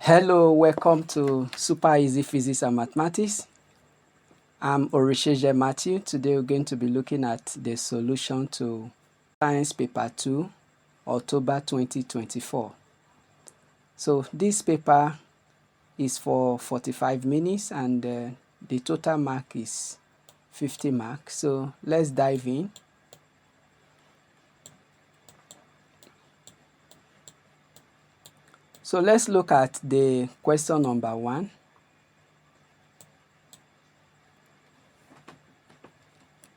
Hello, welcome to Super Easy Physics and Mathematics. I'm Orisheje Matthew. Today we're going to be looking at the solution to Science Paper 2, October 2024. So this paper is for 45 minutes and the total mark is 50 marks. So let's dive in. So let's look at the question number 1.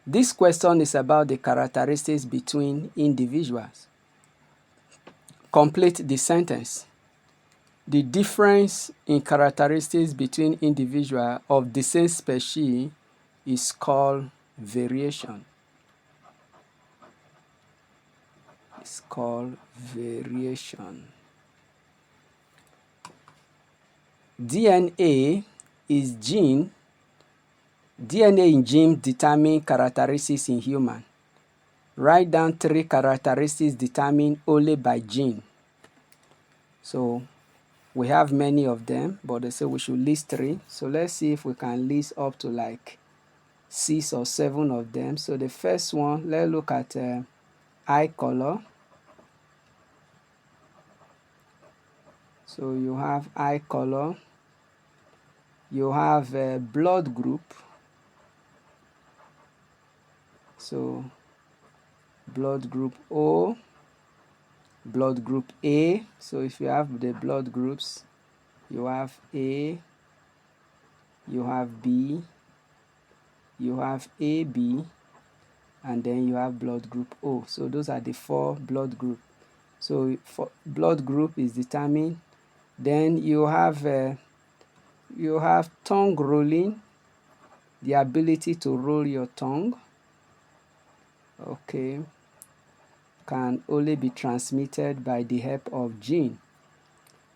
This question is about the characteristics between individuals. Complete the sentence. The difference in characteristics between individuals of the same species is called variation. It's called variation. DNA is gene. DNA in gene determine characteristics in human. Write down 3 characteristics determined only by gene. So we have many of them, but they say we should list 3. So let's see if we can list up to like 6 or 7 of them. So the first one, let's look at eye color. So you have eye color. You have blood group. So blood group O, blood group A. So if you have the blood groups, you have A, you have B, you have AB, and then you have blood group O. So those are the 4 blood groups. So for blood group is determined. Then you have tongue rolling, the ability to roll your tongue. Okay, can only be transmitted by the help of gene.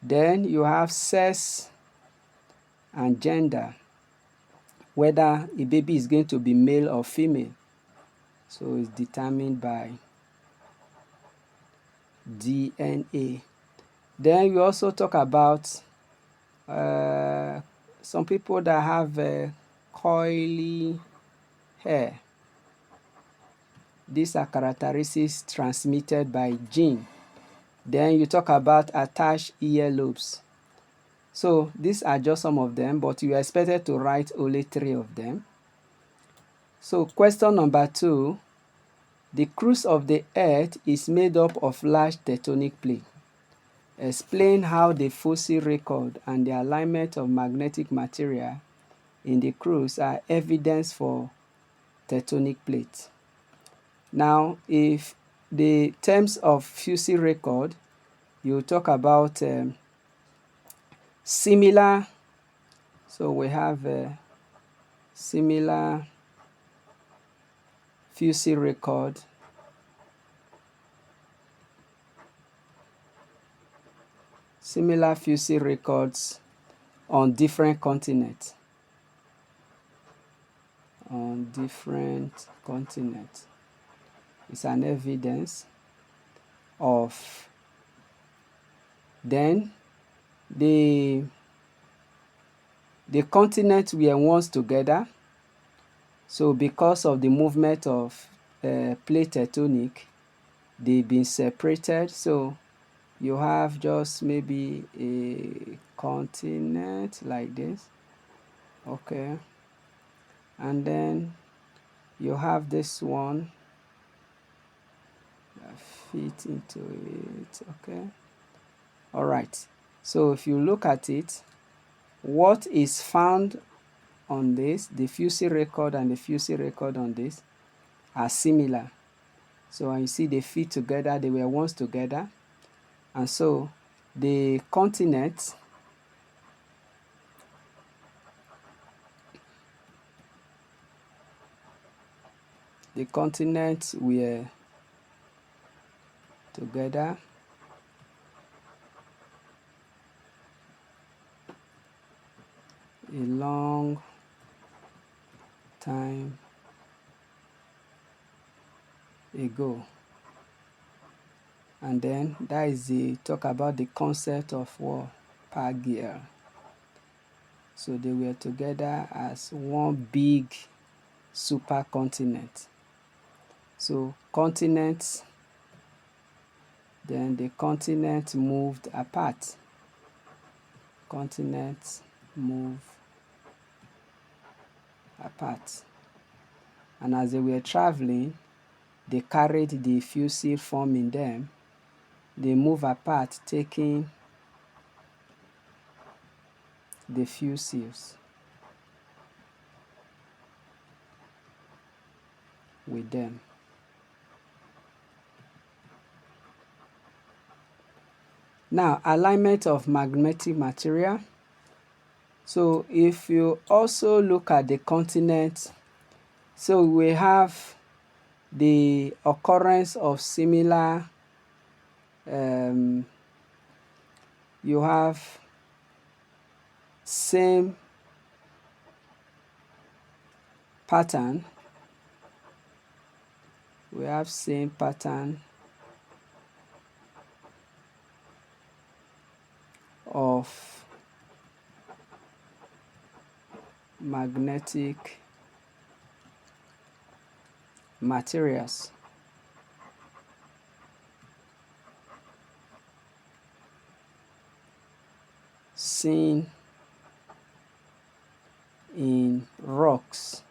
Then you have sex and gender, whether a baby is going to be male or female. So it's determined by DNA. Then we also talk about some people that have coily hair. These are characteristics transmitted by gene. Then you talk about attached earlobes. So these are just some of them, but you are expected to write only 3 of them. So question number 2, the crust of the earth is made up of large tectonic plates. Explain how the fossil record and the alignment of magnetic material in the crust are evidence for tectonic plates. Now, if the terms of fossil record, you talk about similar. So we have similar fossil record. Similar fossil records on different continents. On different continents. It's an evidence of then the continents were once together. So because of the movement of plate tectonic, they've been separated. So you have just maybe a continent like this. Okay. And then you have this one that fit into it. Okay. All right. So if you look at it, what is found on this, the fossil record and the fossil record on this are similar. So you see they fit together, they were once together. And so the continents were together. A long time ago. And then that is the talk about the concept of what? Pangea. So they were together as one big supercontinent. So continents, then the continent moved apart. Continents move apart. And as they were traveling, they carried the fusel form in them. They move apart, taking the fusils with them. Now, alignment of magnetic material. So if you also look at the continent, so we have the occurrence of similar, you have same pattern, we have same pattern of magnetic materials. Seen in rocks.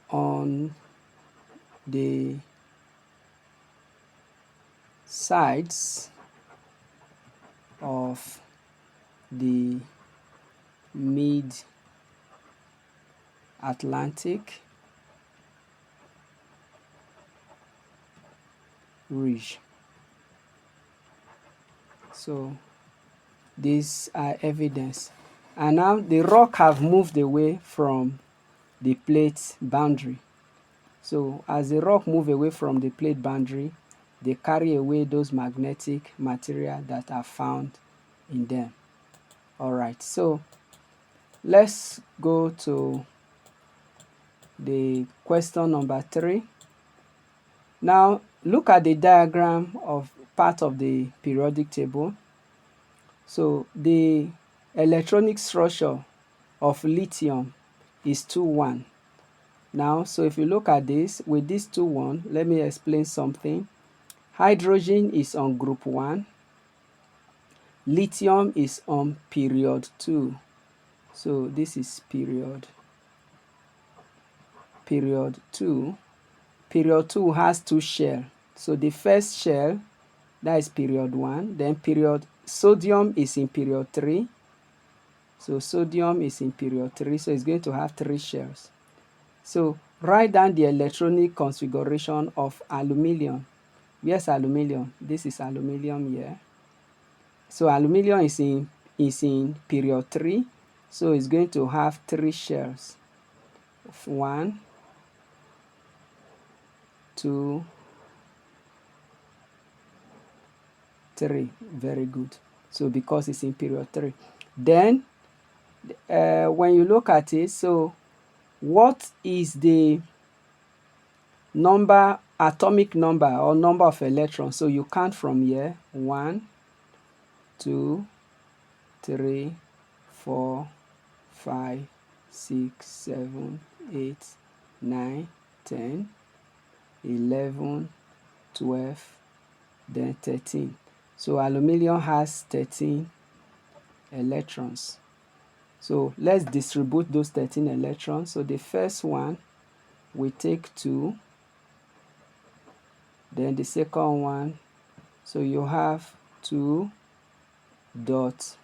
On the sides of the mid-Atlantic ridge. So these are evidence. And now the rock have moved away from the plate boundary. So as the rock move away from the plate boundary, they carry away those magnetic material that are found in them. Alright, so let's go to the question number 3. Now look at the diagram of part of the periodic table. So the electronic structure of lithium is 2,1. Now, so if you look at this, with this 2,1, let me explain something. Hydrogen is on group 1. Lithium is on period 2. So this is period 2. Period 2 has 2 shells. So the first shell, that is period 1. Then sodium is in period 3. So sodium is in period 3. So it's going to have 3 shells. So write down the electronic configuration of aluminium. Where's aluminium? This is aluminium here. So aluminium is in period 3. So it's going to have 3 shells. 1, 2, 3. Very good. So because it's in period 3. Then when you look at it, so what is the atomic number or number of electrons? So you count from here. 1, 2, 3, 4, 5, 6, 7, 8, 9, 10, 11, 12, then 13. So aluminium has 13 electrons. So let's distribute those 13 electrons. So the first one, we take 2. Then the second one, so you have 2 dots.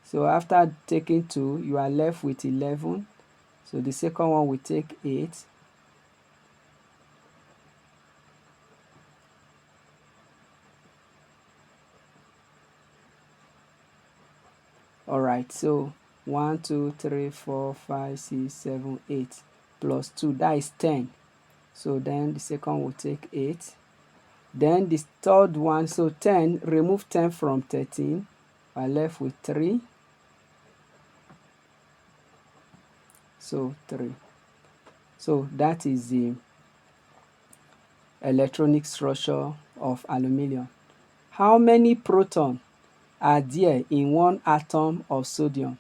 So after taking 2, you are left with 11. So the second one will take 8. Alright, so 1, 2, 3, 4, 5, 6, 7, 8 plus 2, that is 10. So then the second will take 8. Then the third one, so 10, remove 10 from 13. We are left with 3. So 3. So that is the electronic structure of aluminium. How many protons are there in one atom of sodium?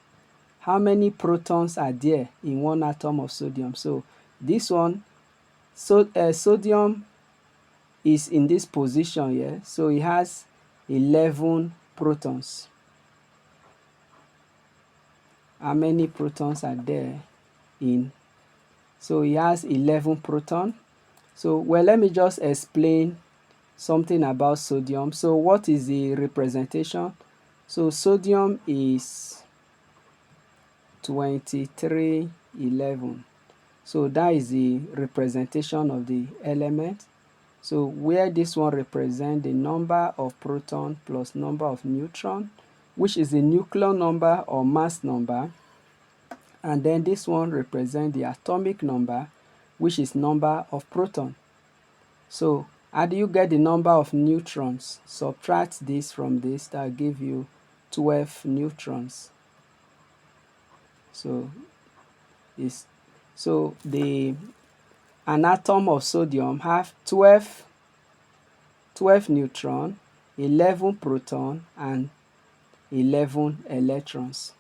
How many protons are there in one atom of sodium? So this one, sodium is in this position here, so it has 11 protons. How many protons are there in? So it has 11 protons. So, well, let me just explain something about sodium. So what is the representation? So sodium is 2311. So that is the representation of the element. So where this one represents the number of proton plus number of neutron, which is the nuclear number or mass number, and then this one represents the atomic number, which is number of proton. So how do you get the number of neutrons? Subtract this from this, that will give you 12 neutrons. So an atom of sodium have 12 neutrons, 11 protons, and 11 electrons.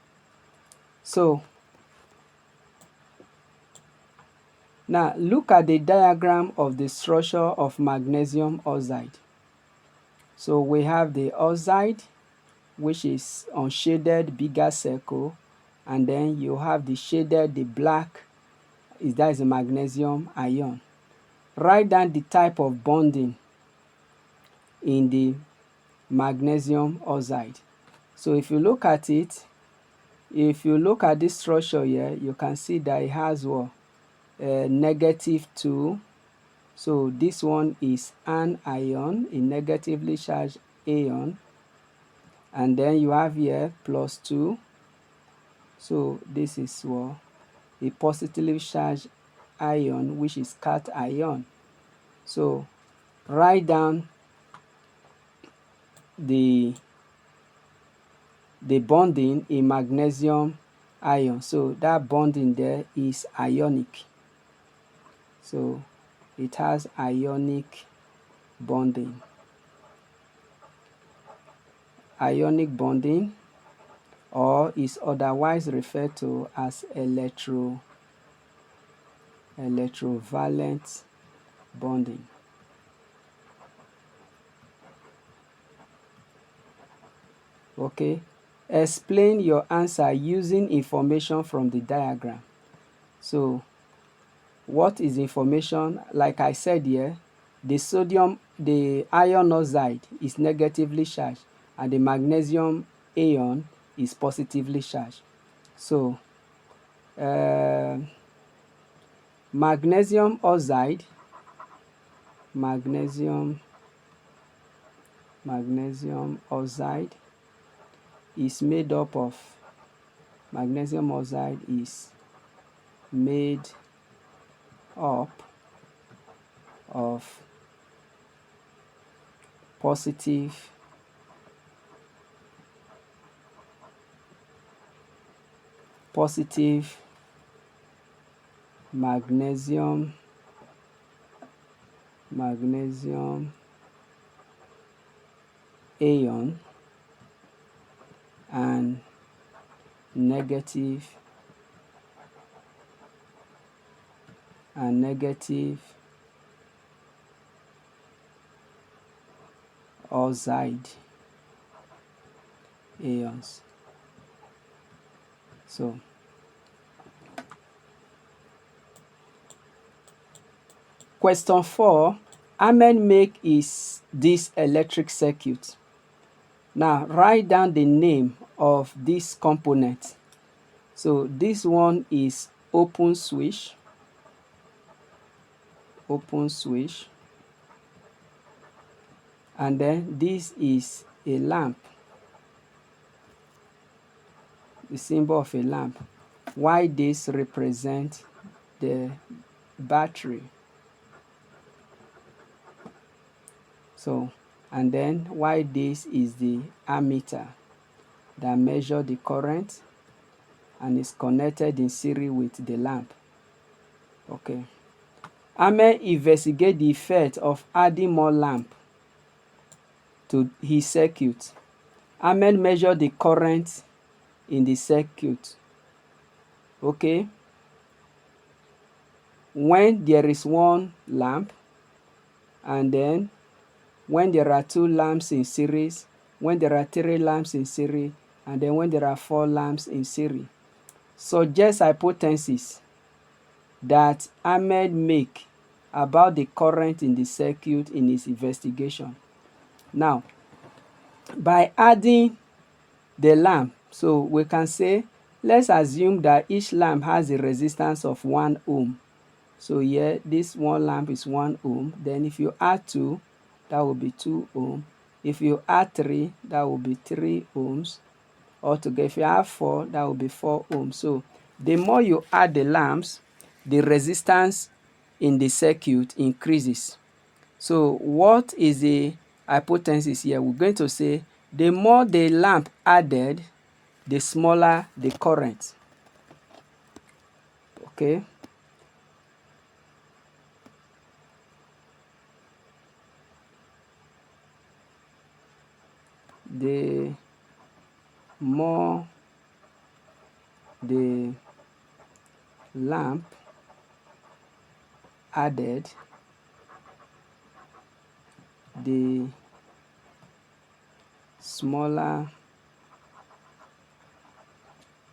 So now look at the diagram of the structure of magnesium oxide. So we have the oxide, which is unshaded bigger circle, and then you have the shaded, the black, that is a magnesium ion. Write down the type of bonding in the magnesium oxide. So if you look at it, if you look at this structure here, you can see that it has what? -2. So this one is an ion, a negatively charged ion. And then you have here +2. So this is what? A positively charged ion, which is cation. So write down the bonding in magnesium ion. So that bonding there is ionic. So it has ionic bonding. Ionic bonding, or is otherwise referred to as electrovalent bonding. Okay, explain your answer using information from the diagram. So what is information? Like I said here, the iron oxide is negatively charged and the magnesium ion is positively charged. So magnesium oxide is made up of positive magnesium ion and negative oxide ions. So question 4, how many make is this electric circuit? Now write down the name of this component. So this one is open switch, and then this is a lamp, the symbol of a lamp. Why this represents the battery. So, and then why this is the ammeter that measures the current, and is connected in series with the lamp. Okay. Ahmed investigates the effect of adding more lamp to his circuit. Ahmed measured the current in the circuit. Okay. When there is one lamp, and then when there are 2 lamps in series, when there are 3 lamps in series, and then when there are 4 lamps in series. Suggest hypothesis that Ahmed make about the current in the circuit in his investigation. Now, by adding the lamp, so we can say, let's assume that each lamp has a resistance of 1 ohm. So here, this one lamp is 1 ohm. Then if you add 2, that will be 2 ohm. If you add 3, that will be 3 ohms. Altogether, if you have 4, that will be 4 ohms. So the more you add the lamps, the resistance in the circuit increases. So what is the hypothesis here? We're going to say the more the lamp added, the smaller the current. Okay. The more the lamp added, the smaller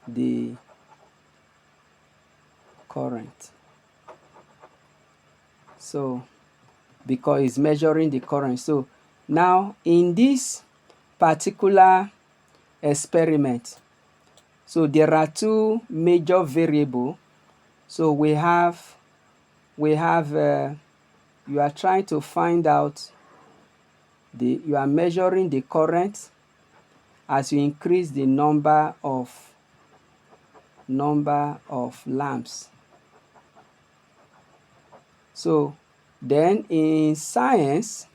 the current. So because it's measuring the current. So now in this particular experiment, so there are 2 major variables. So we have you are trying to find out you are measuring the current as you increase the number of lamps. So then in science,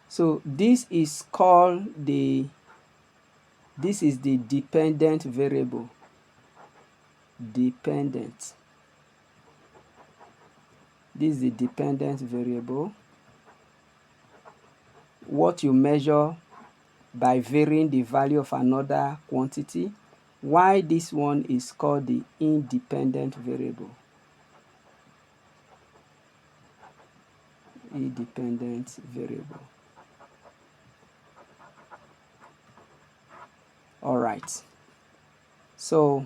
so this is the dependent variable. Dependent. This is the dependent variable. What you measure by varying the value of another quantity. Why this one is called the independent variable. Independent variable. All right. So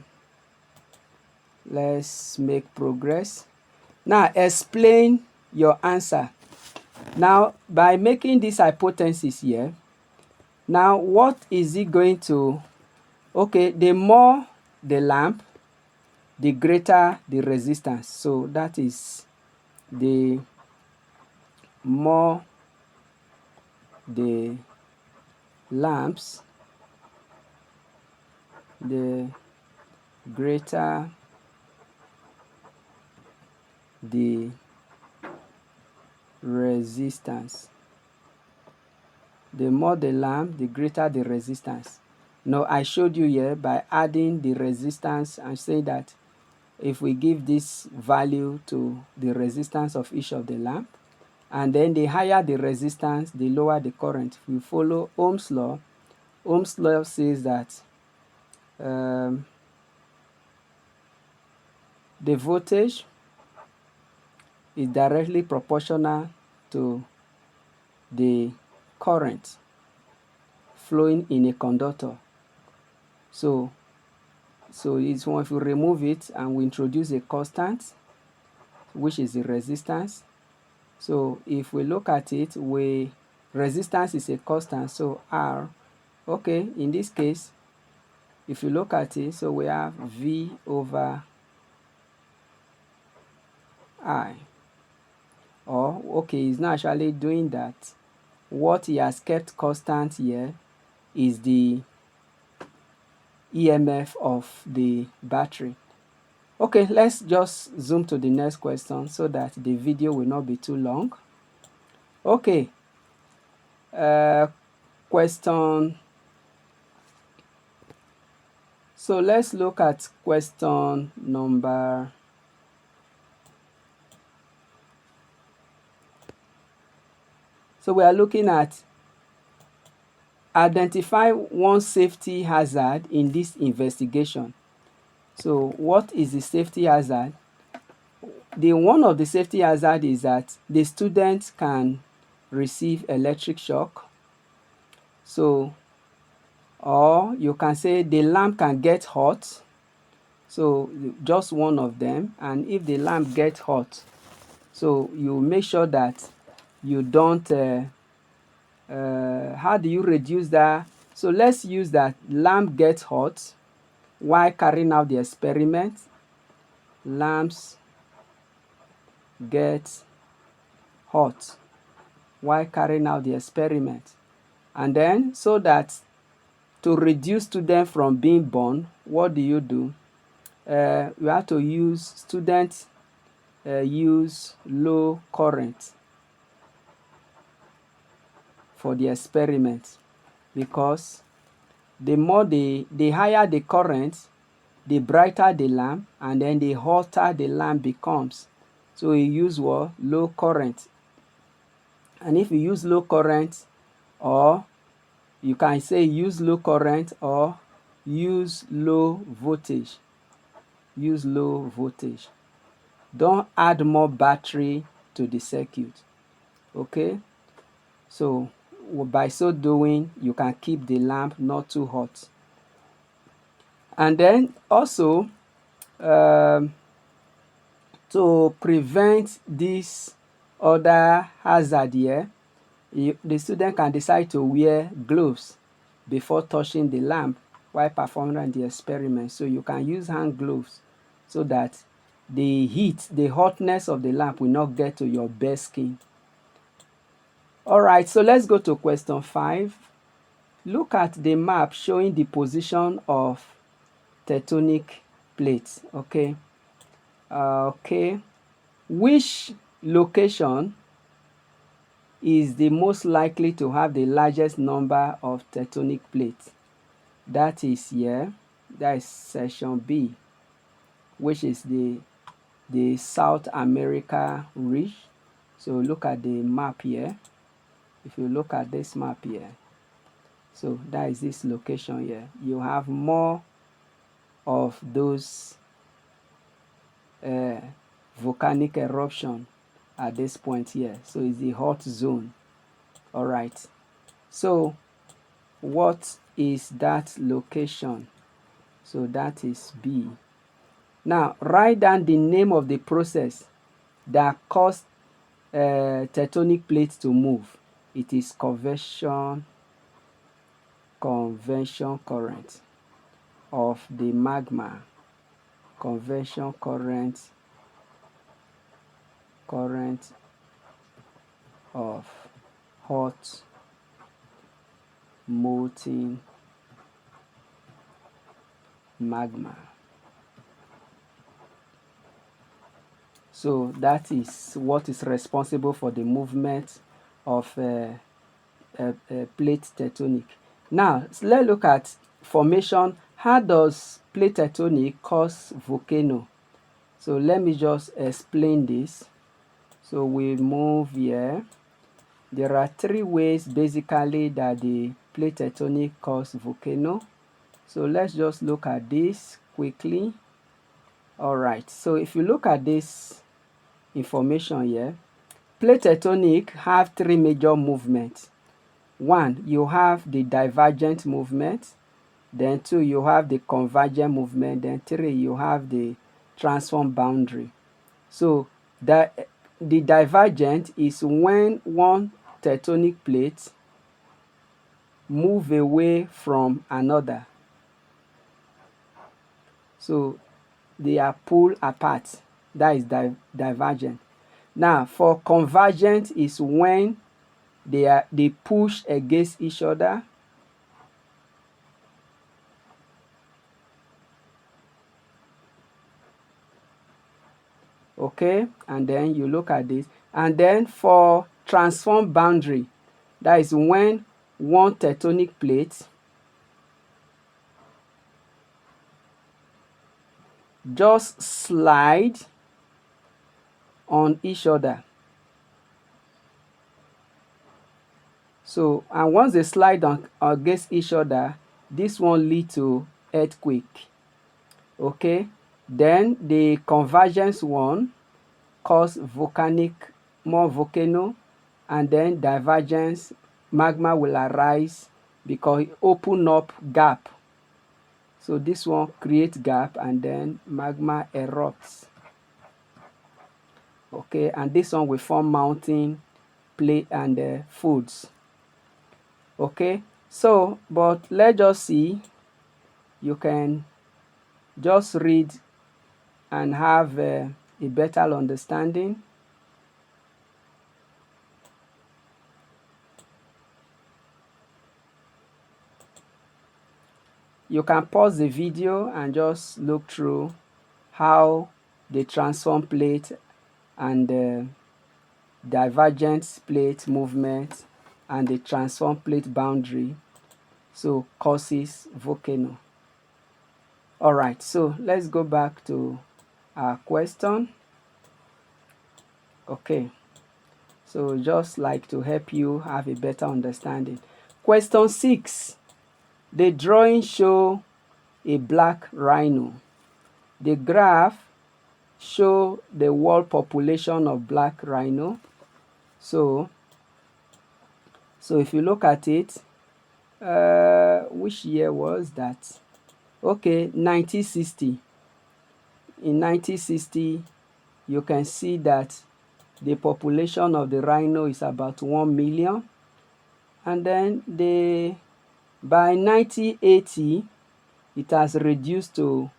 let's make progress. Now explain your answer. Now by making this hypothesis here, now what is it going to, okay, the more the lamp, the greater the resistance. So that is the more the lamps, the greater the resistance. The more the lamp, the greater the resistance. Now I showed you here by adding the resistance and saying that if we give this value to the resistance of each of the lamp, and then the higher the resistance, the lower the current. If we follow Ohm's law, Ohm's law says that the voltage is directly proportional to the current flowing in a conductor. So it's one, if we remove it and we introduce a constant, which is the resistance. So if we look at it, resistance is a constant, so R. Okay, in this case, if you look at it, so we have V over I. Or, okay, he's not actually doing that. What he has kept constant here is the EMF of the battery. Okay, let's just zoom to the next question so that the video will not be too long. Okay, question So let's look at question number. So we are looking at identify one safety hazard in this investigation. So what is the safety hazard? One of the safety hazard is that the student can receive electric shock. So, or you can say the lamp can get hot. So just one of them. And if the lamp gets hot, so you make sure that you don't, how do you reduce that? So let's use that lamp gets hot while carrying out the experiment. Lamps get hot while carrying out the experiment. And then, so that to reduce students from being burned, what do? You have to use students use low current for the experiment, because the higher the current, the brighter the lamp, and then the hotter the lamp becomes. So you use what? Low current. And if you use low current, or you can say use low current or use low voltage. Use low voltage. Don't add more battery to the circuit. Okay? So by so doing, you can keep the lamp not too hot. And then also, to prevent this other hazard here, the student can decide to wear gloves before touching the lamp while performing the experiment. So you can use hand gloves so that the heat, the hotness of the lamp will not get to your bare skin. All right, so let's go to question 5. Look at the map showing the position of tectonic plates. Okay. Which location is the most likely to have the largest number of tectonic plates? That is here. That is section B, which is the South America ridge. So look at the map here. If you look at this map here, so that is this location here. You have more of those volcanic eruption at this point here. So it's the hot zone. All right. So what is that location? So that is B. Now write down the name of the process that caused tectonic plates to move. It is convection current of the magma. Convection current of hot molten magma. So that is what is responsible for the movement of plate tectonic. Now let's look at formation. How does plate tectonic cause volcano? So let me just explain this. So we move here. There are 3 ways basically that the plate tectonic cause volcano. So let's just look at this quickly. All right, so if you look at this information here, plate tectonic have 3 major movements. 1, you have the divergent movement. Then 2, you have the convergent movement. Then 3, you have the transform boundary. So the divergent is when one tectonic plate move away from another. So they are pulled apart. That is divergent. Now for convergent is when they push against each other. Okay, and then you look at this. And then for transform boundary, that is when one tectonic plate just slide on each other. So, and once they slide on against each other, this one lead to earthquake. Okay, then the convergence one cause more volcano, and then divergence, magma will arise because it open up gap. So this one creates gap and then magma erupts. Okay, and this one will form mountain, plate, and foods. Okay, so but let's just see. You can just read and have a better understanding. You can pause the video and just look through how the transform plate and the divergent plate movement and the transform plate boundary so causes volcano. All right, so let's go back to our question. Okay, so just like to help you have a better understanding. Question 6. The drawing show a black rhino. The graph show the world population of black rhino. So if you look at it, which year was that? Okay, 1960. In 1960, you can see that the population of the rhino is about 1 million. And then by 1980, it has reduced to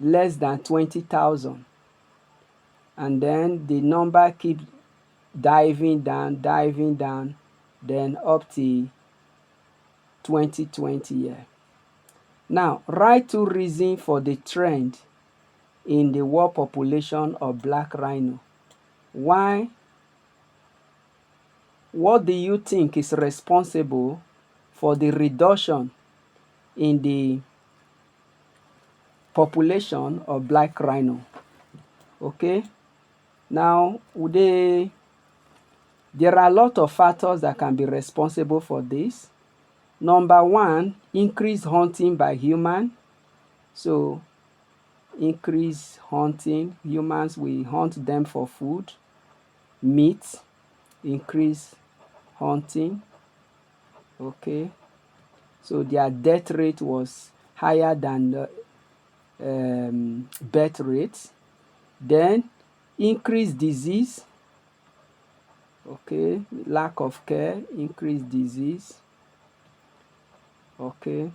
less than 20,000. And then the number keeps diving down, then up to 2020 year. Now, write 2 reasons for the trend in the world population of black rhino. Why? What do you think is responsible for the reduction in the population of black rhino? Okay, now there are a lot of factors that can be responsible for this. Number 1, increased hunting by human. So increased hunting, humans will hunt them for food, meat, increased hunting. Okay, so their death rate was higher than the birth rate. Then increased disease. Okay, lack of care, increased disease. Okay,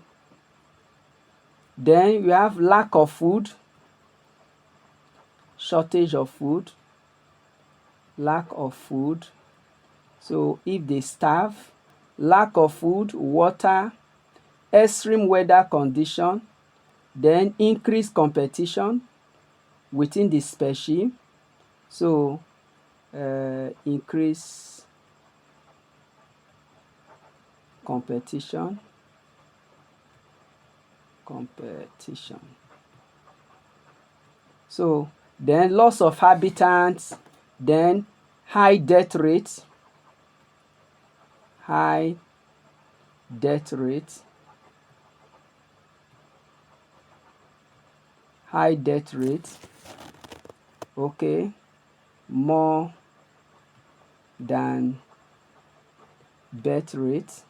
then you have lack of food, shortage of food, lack of food. So if they starve, lack of food, water, extreme weather condition, then increased competition within the species. So increase competition. So then loss of habitats, then high death rate, okay, more than birth rate.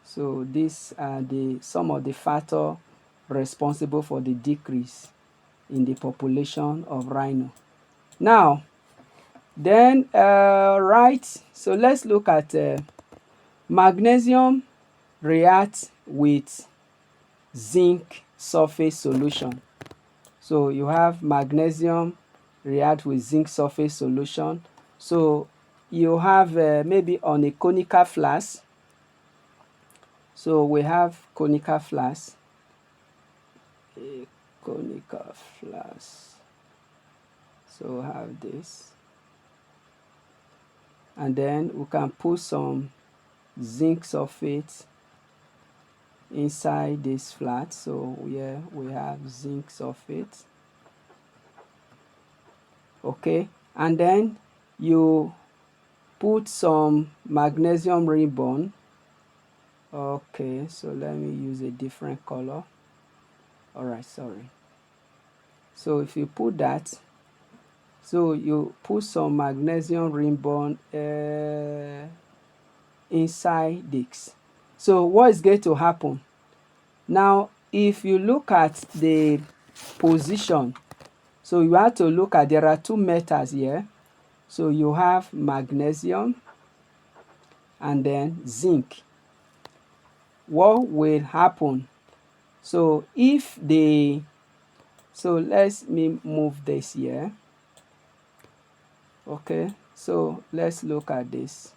So these are some of the factors responsible for the decrease in the population of rhino. Now, then right, so let's look at magnesium reacts with zinc sulfate solution. So you have magnesium react with zinc sulfate solution. So you have maybe on a conical flask. So we have conical flask. A conical flask. So we have this. And then we can put some zinc sulfate inside this flat. So here we have zinc sulfate. Okay, and then you put some magnesium ribbon. Okay, so let me use a different color. All right, sorry. So if you put that, so you put some magnesium ribbon inside this. So what is going to happen? Now, if you look at the position, so you have to look at, there are two metals here. So you have magnesium and then zinc. What will happen? So if they, so let me move this here. Okay, so let's look at this.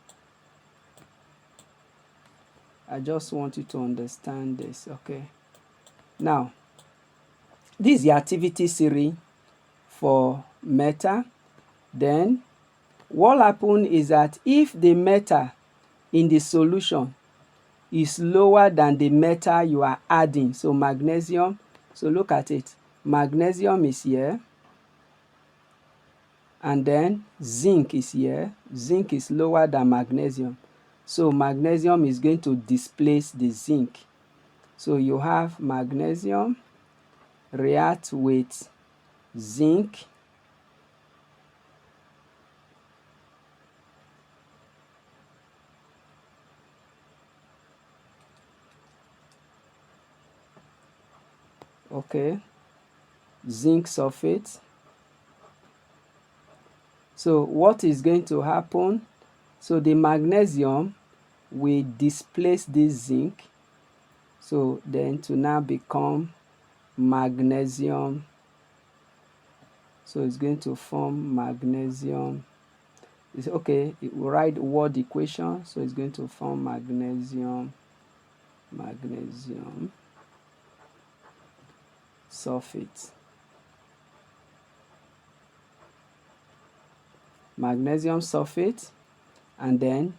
I just want you to understand this. Okay, now this is the activity series for metal. Then what happens is that if the metal in the solution is lower than the metal you are adding, so magnesium, so look at it, magnesium is here, and then zinc is here. Zinc is lower than magnesium, so magnesium is going to displace the zinc. So you have magnesium react with zinc, okay, zinc sulfate. So what is going to happen? So the magnesium will displace this zinc, so then to now become magnesium. So it's going to form magnesium. It's okay, it will write word equation, so it's going to form magnesium sulfate. Magnesium sulfate, and then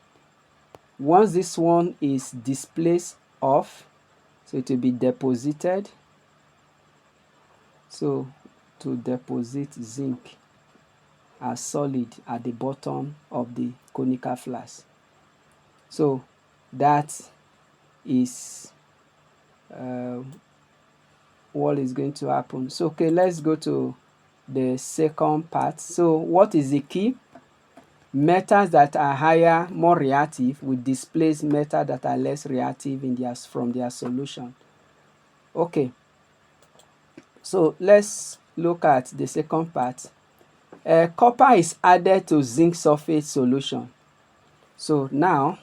once this one is displaced off, so it will be deposited. So to deposit zinc as solid at the bottom of the conical flask. So that is what is going to happen. So okay, let's go to the second part. So what is the key? Metals that are higher, more reactive, will displace metals that are less reactive in their, from their solution. Okay, so let's look at the second part. Copper is added to zinc sulfate solution. So now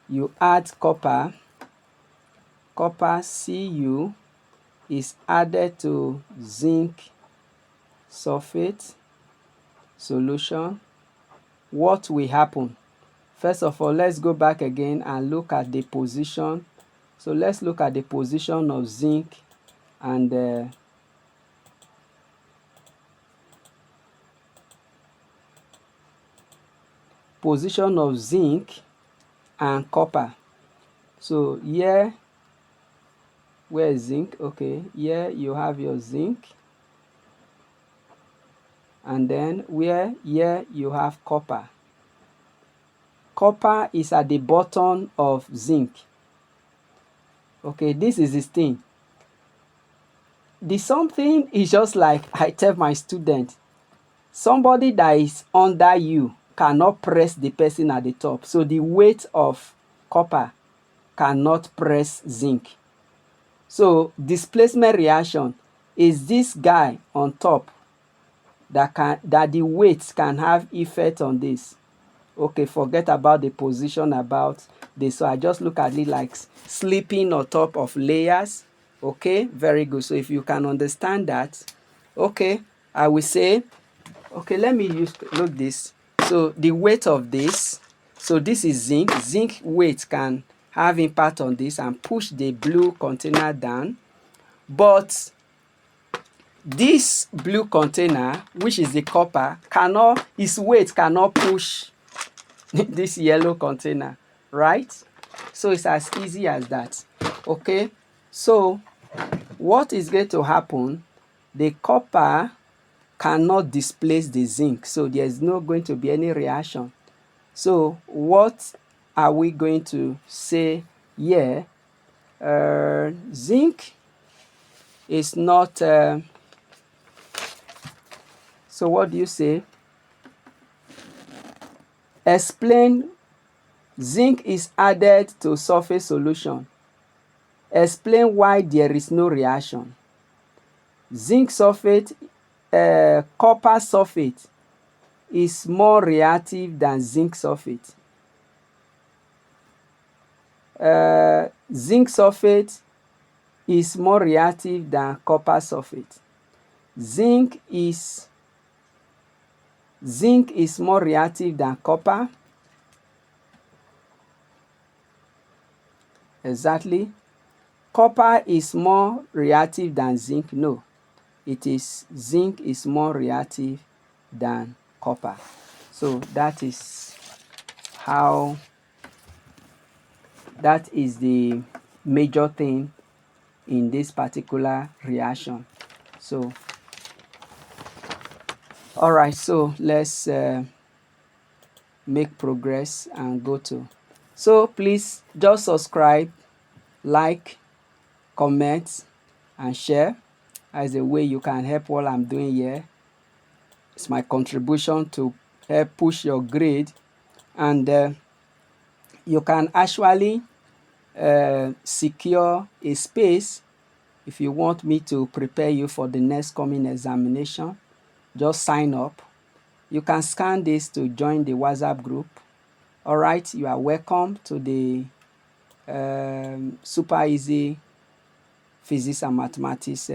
you add copper. Copper Cu is added to zinc sulfate solution. What will happen? First of all, let's go back again and look at the position. So let's look at the position of zinc and position of zinc and copper. So here, where is zinc? Okay, here you have your zinc, and then where, here you have copper. Copper is at the bottom of zinc. Okay, this is this thing. The something is just like I tell my student, somebody that is under you cannot press the person at the top. So the weight of copper cannot press zinc. So displacement reaction is this guy on top that the weight can have effect on this. Okay, forget about the position about this. So I just look at it like sleeping on top of layers. Okay, very good. So if you can understand that, okay, I will say, okay, let me look this. So the weight of this, so this is zinc. Zinc weight can have impact on this and push the blue container down. But this blue container, which is the copper, cannot, its weight cannot push this yellow container, right? So it's as easy as that. Okay, So what is going to happen? The copper cannot displace the zinc, so there's not going to be any reaction. So what are we going to say here? Zinc is not, so what do you say? Explain. Zinc is added to surface solution. Explain why there is no reaction. Zinc sulfate, copper sulfate is more reactive than zinc sulfate. Zinc sulfate is more reactive than copper sulfate. Zinc is more reactive than copper. Exactly. Copper is more reactive than zinc. No, it is zinc is more reactive than copper. So that is how, that is the major thing in this particular reaction. So all right, so let's make progress and go to. So please just subscribe, like, comment, and share as a way you can help what I'm doing here. It's my contribution to help push your grade, and you can actually secure a space if you want me to prepare you for the next coming examination. Just sign up. You can scan this to join the WhatsApp group. All right, you are welcome to the super easy physics and mathematics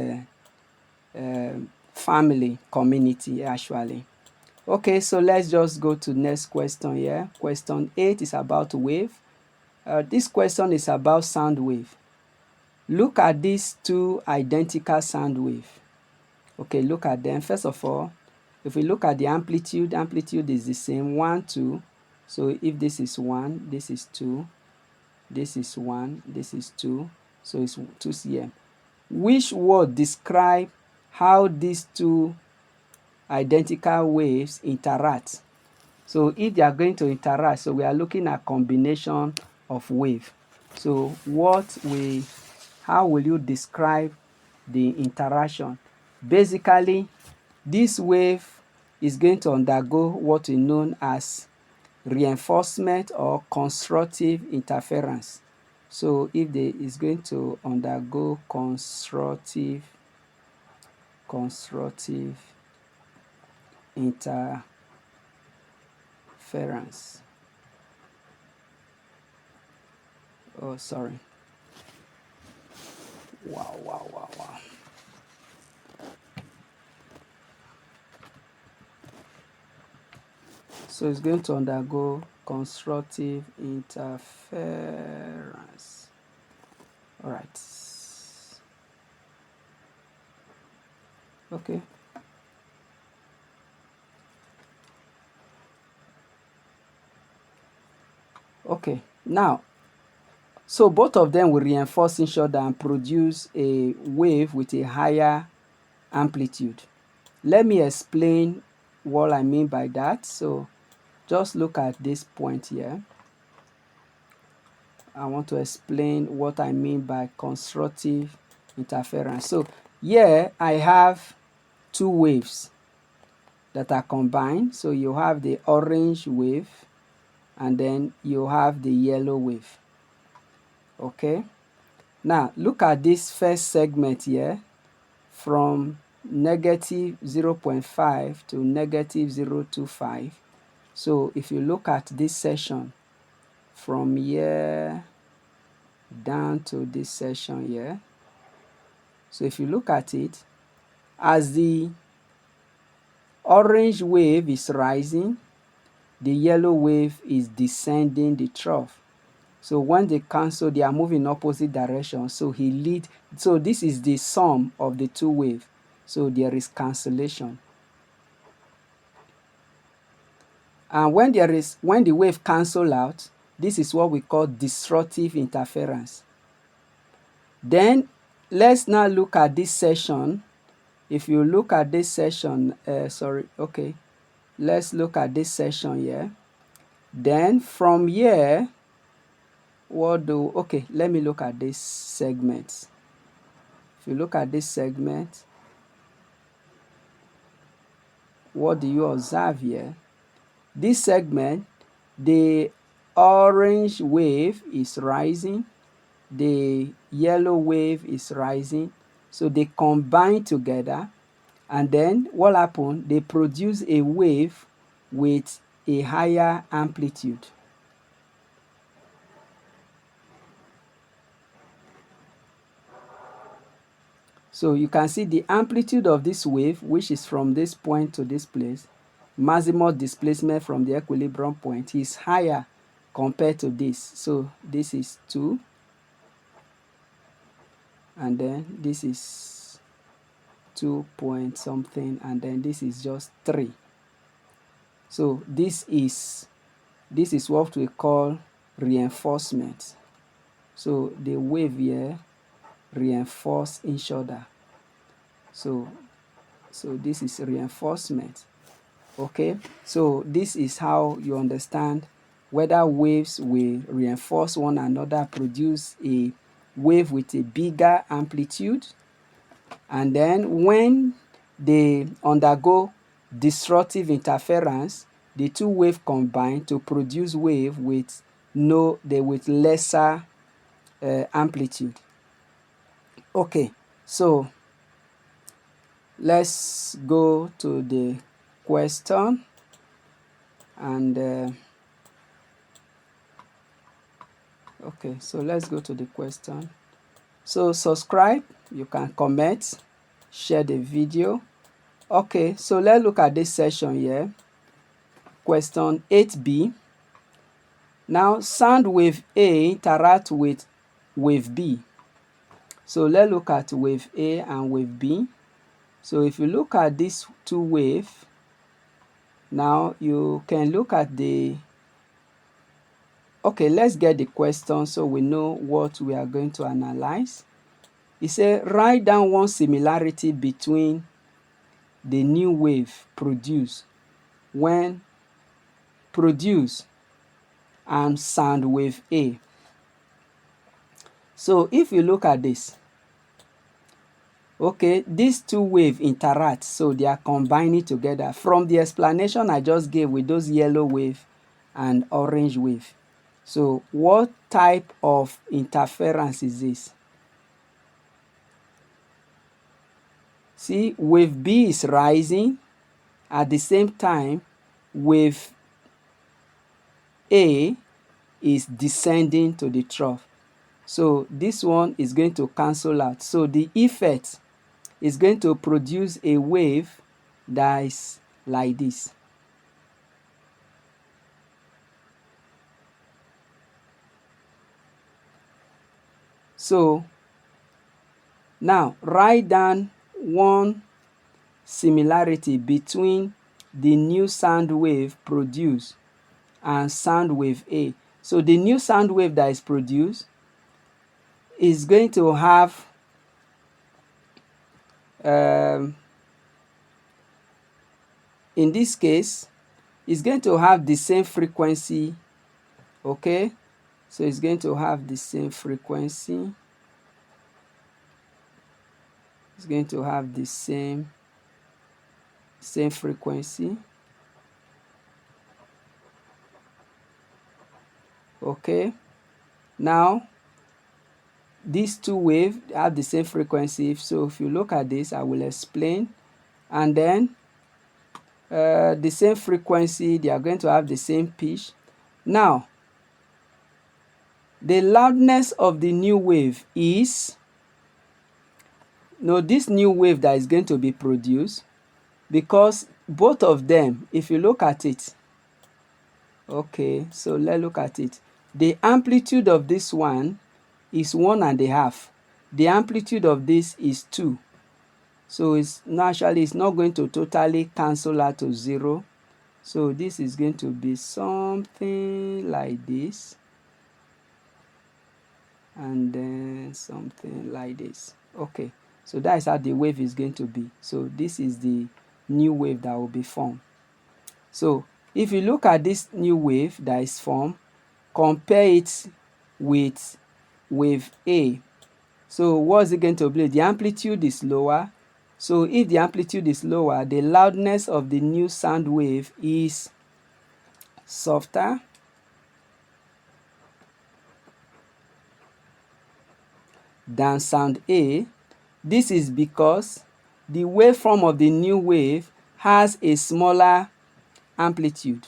family community actually. Okay, so let's just go to next question here. Question 8 is about wave. This question is about sound wave. Look at these two identical sound wave. Okay, look at them. First of all, if we look at the amplitude is the same, 1, 2. So if this is 1, this is 2, this is 1, this is 2, so it's 2 cm. Which word describe how these two identical waves interact? So if they are going to interact, so we are looking at combination of wave. So how will you describe the interaction? Basically, this wave is going to undergo what is known as reinforcement or constructive interference. So if they is going to undergo constructive interference. Oh, sorry. Wow. So it's going to undergo constructive interference. All right. Okay. Okay. Now, so both of them will reinforce each other and produce a wave with a higher amplitude. Let me explain what I mean by that. So just look at this point here. I want to explain what I mean by constructive interference. So here I have two waves that are combined. So you have the orange wave and then you have the yellow wave. Okay, now look at this first segment here from negative 0.5 to negative 0.25. So if you look at this section from here down to this section here, so if you look at it, as the orange wave is rising, the yellow wave is descending the trough. So when they cancel, they are moving in opposite direction. So so this is the sum of the two waves. So there is cancellation. And when the wave cancel out, this is what we call disruptive interference. Then let's now look at this section. If you look at this section, let's look at this section here. Then from here, let me look at this segment. If you look at this segment, what do you observe here? This segment, the orange wave is rising, the yellow wave is rising, so they combine together, and then what happened? They produce a wave with a higher amplitude. So you can see the amplitude of this wave, which is from this point to this place, maximum displacement from the equilibrium point, is higher compared to this. So this is 2, and then this is 2 point something, and then this is just 3. So this is what we call reinforcement. So the wave here reinforce each other. So this is reinforcement. Okay, so this is how you understand whether waves will reinforce one another, produce a wave with a bigger amplitude, and then when they undergo disruptive interference, the two waves combine to produce wave with lesser amplitude. Okay, so let's go to the question, and okay, so let's go to the question. So subscribe, you can comment, share the video. Okay, so let's look at this section here. Question 8b. Now sound wave A interact with wave B. So let's look at wave A and wave B. So if you look at these two waves, now you can look at the... Okay, let's get the question so we know what we are going to analyze. It says, write down one similarity between the new wave produced and sound wave A. So if you look at this, okay, these two waves interact, so they are combining together. From the explanation I just gave with those yellow wave and orange wave. So what type of interference is this? See, wave B is rising. At the same time, wave A is descending to the trough. So this one is going to cancel out. So the effect is going to produce a wave that is like this. So now write down one similarity between the new sound wave produced and sound wave A. So the new sound wave that is produced is going to have in this case, it's going to have the same frequency. Okay, so it's going to have the same frequency. It's going to have the same frequency. Okay, now these two waves have the same frequency. So if you look at this, I will explain. And then the same frequency, they are going to have the same pitch. Now, the loudness of the new wave is, this new wave that is going to be produced, because both of them, if you look at it, okay, so let's look at it. The amplitude of this one is 1.5. The amplitude of this is 2. So it's not going to totally cancel out to 0. So this is going to be something like this. and then something like this. Okay, so that is how the wave is going to be. So this is the new wave that will be formed. So if you look at this new wave that is formed, compare it with wave A. So what's it going to be? The amplitude is lower. So if the amplitude is lower, the loudness of the new sound wave is softer than sound A. This is because the waveform of the new wave has a smaller amplitude.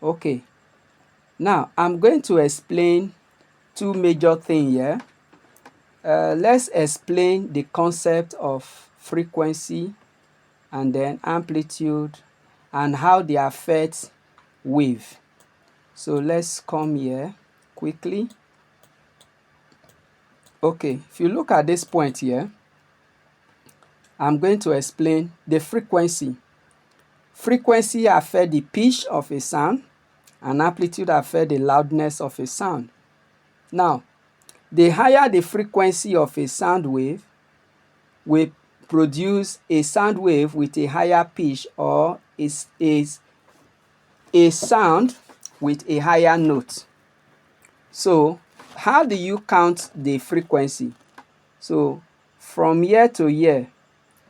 Okay, now I'm going to explain two major things here. Let's explain the concept of frequency and then amplitude and how they affect wave. So let's come here quickly. Okay, if you look at this point here, I'm going to explain the frequency. Frequency affects the pitch of a sound, and amplitude affects the loudness of a sound. Now, the higher the frequency of a sound wave will produce a sound wave with a higher pitch, or is a sound with a higher note. So how do you count the frequency? So from here to here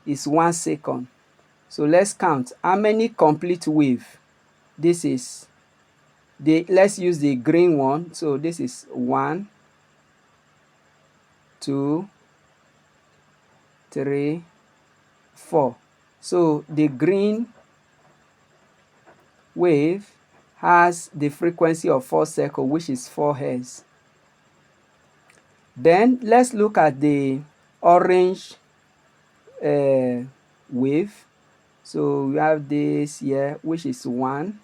is 1 second. So let's count how many complete wave. This is let's use the green one. So this is 1, 2, 3, 4. So the green wave has the frequency of 4 seconds, which is 4 Hz. Then let's look at the orange wave. So we have this here, which is 1,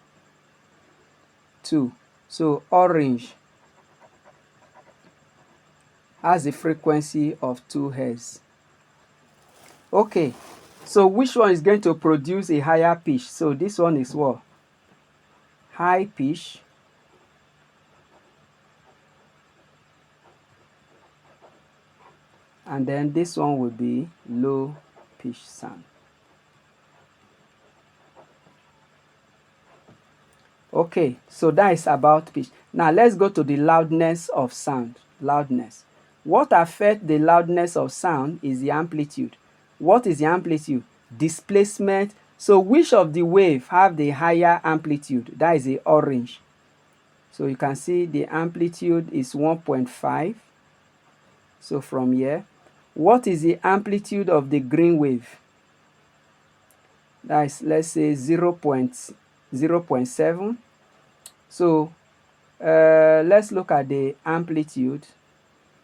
2. So orange has a frequency of 2 Hz. Okay, so which one is going to produce a higher pitch? So this one is what? High pitch. And then this one will be low pitch sound. Okay, so that is about pitch. Now let's go to the loudness of sound. Loudness. What affects the loudness of sound is the amplitude. What is the amplitude? Displacement. So which of the wave have the higher amplitude? That is the orange. So you can see the amplitude is 1.5. So from here, what is the amplitude of the green wave? That is, let's say 0.7. So let's look at the amplitude.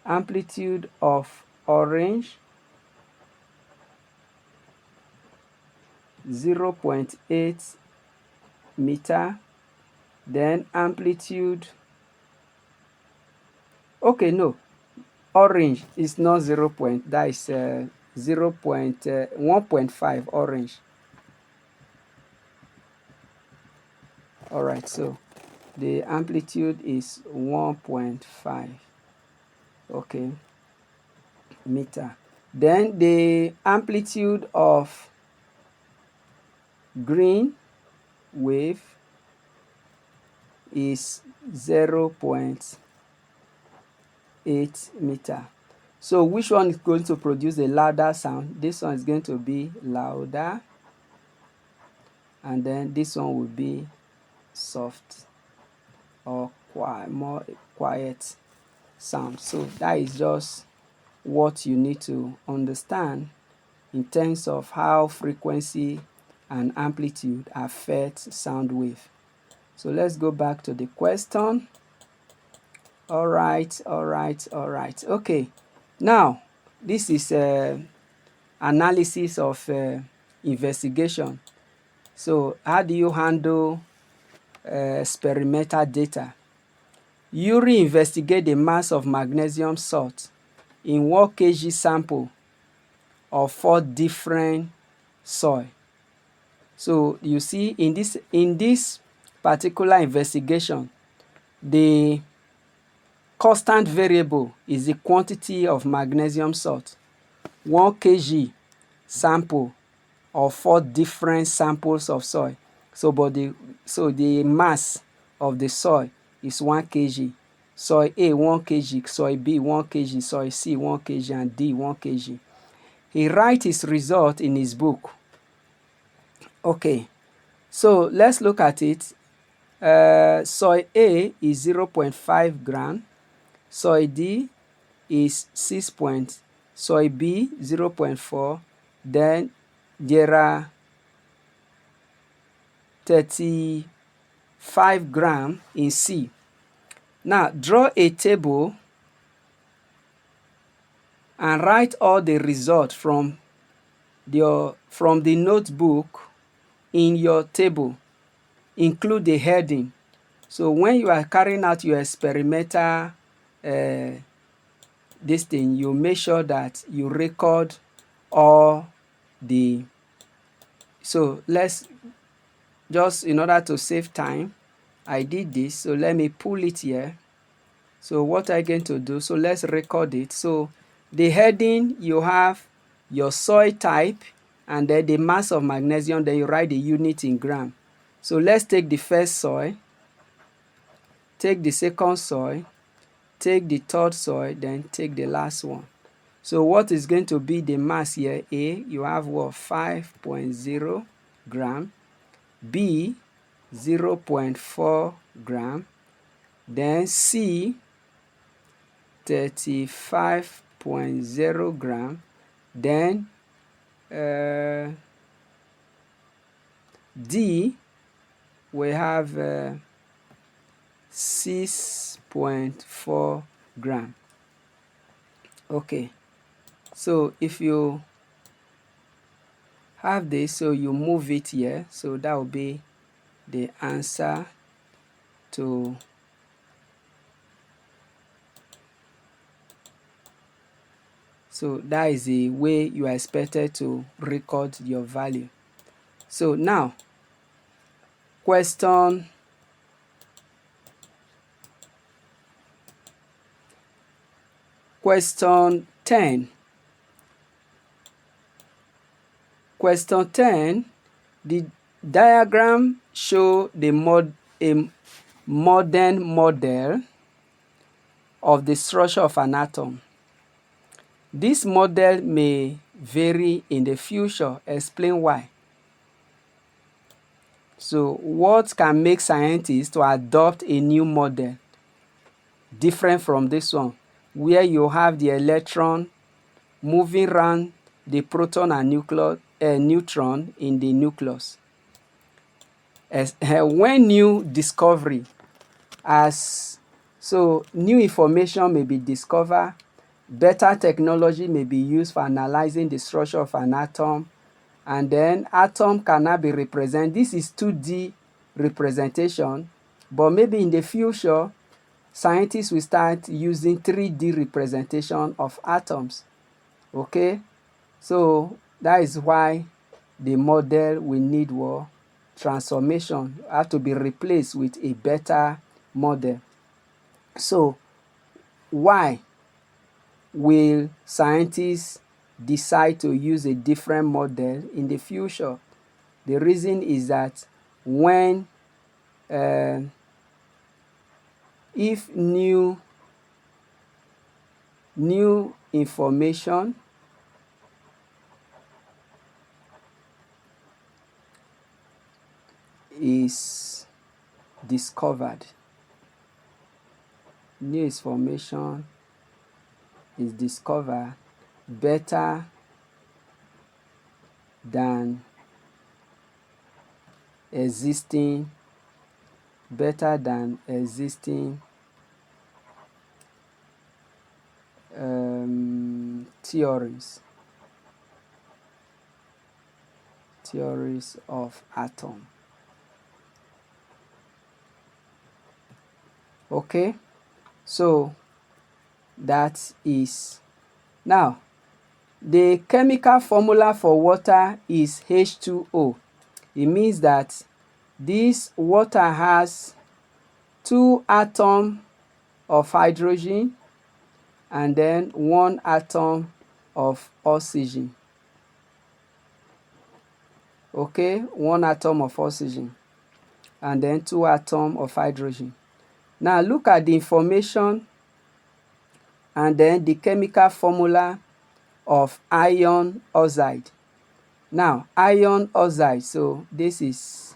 Amplitude of orange, 0.8 meter. Then amplitude, okay, no, orange is not 0. That is 1.5 orange. All right, so the amplitude is 1.5, okay, meter. Then the amplitude of green wave is 0.8 meter. So which one is going to produce a louder sound? This one is going to be louder, and then this one will be soft or more quiet sound. So that is just what you need to understand in terms of how frequency and amplitude affect sound wave. So let's go back to the question. All right. Okay, now this is analysis of investigation. So how do you handle experimental data? You reinvestigate the mass of magnesium salt in 1 kg sample of 4 different soil. So you see in this particular investigation, the constant variable is the quantity of magnesium salt. 1 kg sample of 4 different samples of soil. So the mass of the soil is 1 kg. Soil A 1 kg, soil B 1 kg, soil C 1 kg, and D 1 kg. He writes his result in his book. Okay, so let's look at it. Soil A is 0.5 gram, soil D is 6 point, soil B 0.4, then there are 35 gram in C. Now draw a table and write all the results from the notebook in your table. Include the heading. So when you are carrying out your experimental this thing, you make sure that you record all the. So let's just, in order to save time, I did this. So let me pull it here. So what I'm going to do, so let's record it. So the heading, you have your soil type and then the mass of magnesium, then you write the unit in gram. So let's take the first soil, take the second soil, take the third soil, then take the last one. So what is going to be the mass here? A, you have what? 5.0 gram. B, 0.4 gram. Then C, 35.0 gram. Then D, we have 6.4 gram. Okay, so if you have this, so you move it here, so that will be the answer to so that is the way you are expected to record your value. So now question 10. Question 10, the diagram show a modern model of the structure of an atom. This model may vary in the future. Explain why. So what can make scientists to adopt a new model different from this one, where you have the electron moving around the proton and neutron in the nucleus? When new discovery new information may be discovered, better technology may be used for analyzing the structure of an atom, and then atom cannot be represented. This is 2D representation, but maybe in the future scientists will start using 3D representation of atoms. Okay, so that is why the model will need transformation, have to be replaced with a better model. So why will scientists decide to use a different model in the future? The reason is that when if new information is discovered, new information is discovered better than existing theories of atom. Okay, so that is now the chemical formula for water is H2O. It means that This water has 2 atoms of hydrogen and then 1 atom of oxygen. Okay, 1 atom of oxygen and then 2 atoms of hydrogen. Now look at the information and then the chemical formula of iron oxide. Now iron oxide, so this is